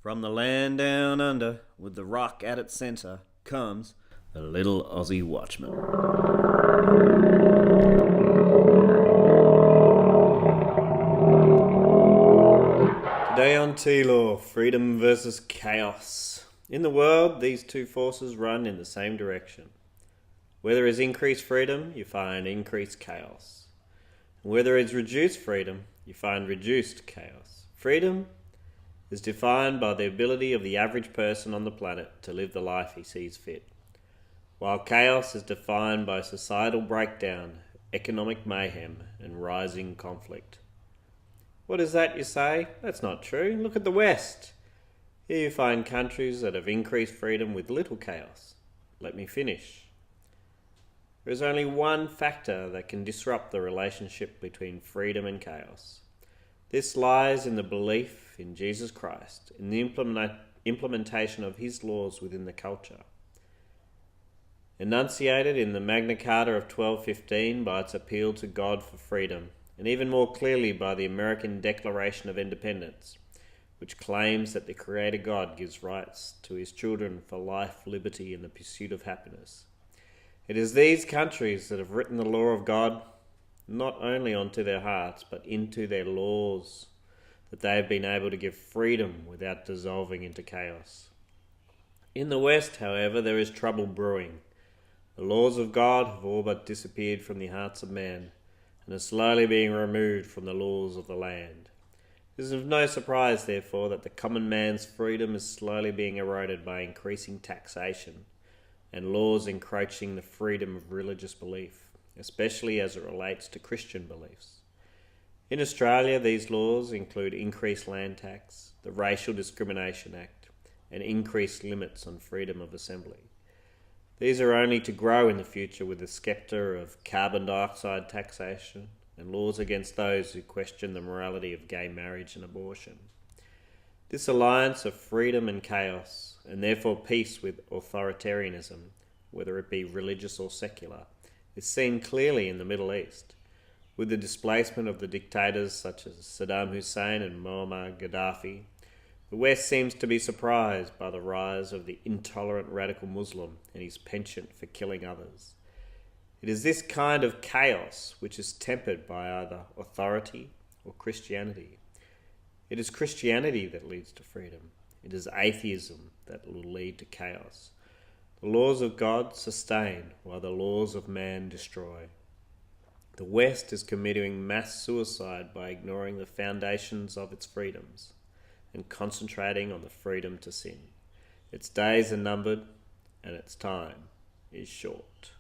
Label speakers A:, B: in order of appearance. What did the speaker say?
A: From the land down under, with the rock at its centre, comes the little Aussie watchman. Today on TLAW, freedom versus chaos. In the world, these two forces run in the same direction. Where there is increased freedom, you find increased chaos. And where there is reduced freedom, you find reduced chaos. Freedom is defined by the ability of the average person on the planet to live the life he sees fit, while chaos is defined by societal breakdown, economic mayhem, and rising conflict. What is that, you say? That's not true. Look at the West. Here you find countries that have increased freedom with little chaos. Let me finish. There is only one factor that can disrupt the relationship between freedom and chaos. This lies in the belief in Jesus Christ, in the implementation of his laws within the culture. Enunciated in the Magna Carta of 1215 by its appeal to God for freedom, and even more clearly by the American Declaration of Independence, which claims that the Creator God gives rights to his children for life, liberty, and the pursuit of happiness. It is these countries that have written the law of God not only onto their hearts, but into their laws, that they have been able to give freedom without dissolving into chaos. In the West, however, there is trouble brewing. The laws of God have all but disappeared from the hearts of man, and are slowly being removed from the laws of the land. It is of no surprise, therefore, that the common man's freedom is slowly being eroded by increasing taxation and laws encroaching the freedom of religious belief, especially as it relates to Christian beliefs. In Australia, these laws include increased land tax, the Racial Discrimination Act, and increased limits on freedom of assembly. These are only to grow in the future with the sceptre of carbon dioxide taxation and laws against those who question the morality of gay marriage and abortion. This alliance of freedom and chaos, and therefore peace with authoritarianism, whether it be religious or secular, is seen clearly in the Middle East, with the displacement of the dictators such as Saddam Hussein and Muammar Gaddafi. The West seems to be surprised by the rise of the intolerant radical Muslim and his penchant for killing others. It is this kind of chaos which is tempered by either authority or Christianity. It is Christianity that leads to freedom. It is atheism that will lead to chaos. The laws of God sustain, while the laws of man destroy. The West is committing mass suicide by ignoring the foundations of its freedoms and concentrating on the freedom to sin. Its days are numbered, and its time is short.